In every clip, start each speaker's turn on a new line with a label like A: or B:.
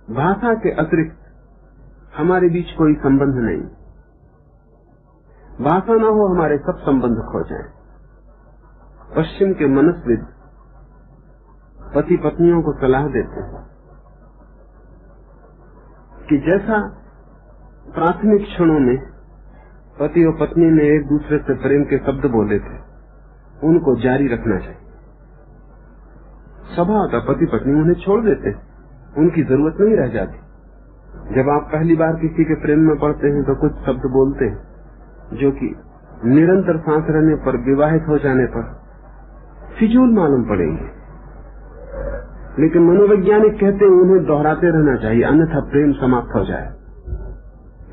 A: भाषा के अतिरिक्त हमारे बीच कोई संबंध नहीं। भाषा ना हो, हमारे सब संबंध खो जाएं। पश्चिम के मनस्विद पति पत्नियों को सलाह देते हैं कि जैसा प्राथमिक क्षणों में पति और पत्नी ने एक दूसरे से प्रेम के शब्द बोले थे, उनको जारी रखना चाहिए। स्वभाव का पति पत्नी उन्हें छोड़ देते, उनकी जरूरत नहीं रह जाती। जब आप पहली बार किसी के प्रेम में पड़ते हैं तो कुछ शब्द बोलते हैं जो कि निरंतर सांस रहने पर, विवाहित हो जाने पर फिजूल मालूम पड़ेंगे, लेकिन मनोवैज्ञानिक कहते हैं उन्हें दोहराते रहना चाहिए, अन्यथा प्रेम समाप्त हो जाए,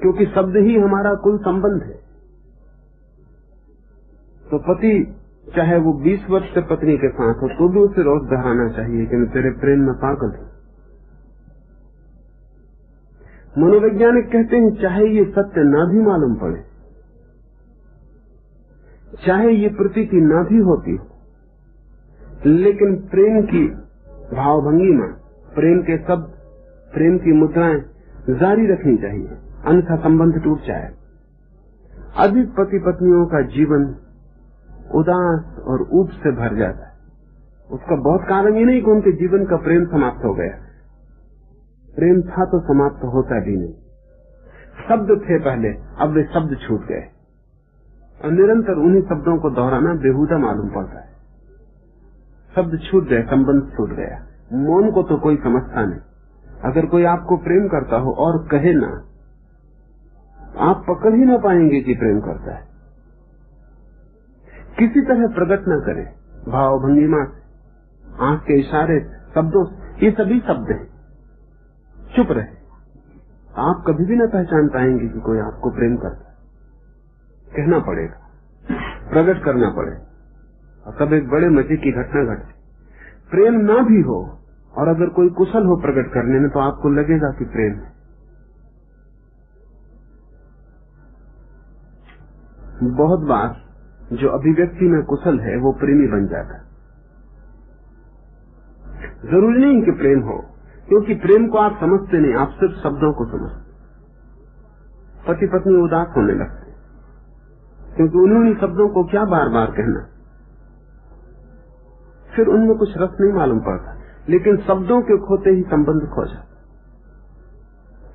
A: क्योंकि शब्द ही हमारा कुल संबंध है। तो पति चाहे वो 20 वर्ष से पत्नी के साथ हो तो भी उसे रोज दोहराना चाहिए कि मैं तेरे प्रेम में पागल हूं। मनोवैज्ञानिक कहते हैं चाहे ये सत्य ना भी मालूम पड़े, चाहे ये प्रतीति ना भी होती हो, लेकिन प्रेम की भावभंगिमा, प्रेम के शब्द, प्रेम की मुद्राएं जारी रखनी चाहिए, अन्यथा संबंध टूट जाए। अधिक पति पत्नियों का जीवन उदास और ऊब से भर जाता है। उसका बहुत कारण ये नहीं कि उनके जीवन का प्रेम समाप्त हो गया, प्रेम था तो समाप्त होता भी नहीं। शब्द थे पहले, अब वे शब्द छूट गए और निरंतर उन्हीं शब्दों को दोहराना बेहुदा मालूम पड़ता है। शब्द छूट गए, संबंध छूट गया। मौन को तो कोई समझता नहीं। अगर कोई आपको प्रेम करता हो और कहे ना, आप पकड़ ही ना पाएंगे कि प्रेम करता है। किसी तरह प्रकट न करे, भाव भंगिमा से, आंख के इशारे, शब्दों, ये सभी शब्द हैं। चुप रहे, आप कभी भी न पहचान पाएंगे कि कोई आपको प्रेम करता है। कहना पड़ेगा, प्रकट करना पड़ेगा। और तब एक बड़े मजे की घटना घटे। प्रेम ना भी हो और अगर कोई कुशल हो प्रकट करने में, तो आपको लगेगा कि प्रेम है। बहुत बार जो अभिव्यक्ति में कुशल है वो प्रेमी बन जाता है। जरूरी नहीं कि प्रेम हो, क्योंकि प्रेम को आप समझते नहीं, आप सिर्फ शब्दों को समझते। पति पत्नी उदास होने लगते क्योंकि उन्होंने शब्दों को क्या बार बार कहना, फिर उनमें कुछ रस नहीं मालूम पड़ता, लेकिन शब्दों के खोते ही संबंध खो जाता।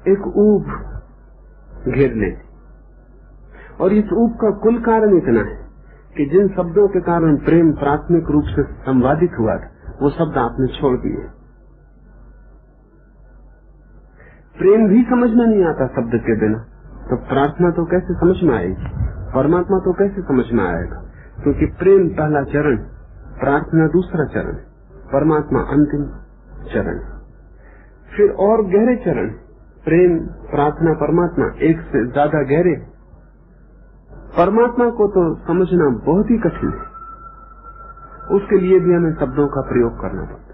A: एक ऊब घेर लेती, और इस ऊब का कुल कारण इतना है कि जिन शब्दों के कारण प्रेम प्राथमिक रूप से संवादित हुआ था, वो शब्द आपने छोड़ दिए। प्रेम भी समझ में नहीं आता शब्द के बिना, तो प्रार्थना तो कैसे समझ में आएगी, परमात्मा तो कैसे समझ में आएगा। क्योंकि प्रेम पहला चरण, प्रार्थना दूसरा चरण, परमात्मा अंतिम चरण। फिर और गहरे चरण, प्रेम, प्रार्थना, परमात्मा एक से ज्यादा गहरे। परमात्मा को तो समझना बहुत ही कठिन है, उसके लिए भी हमें शब्दों का प्रयोग करना पड़ता है।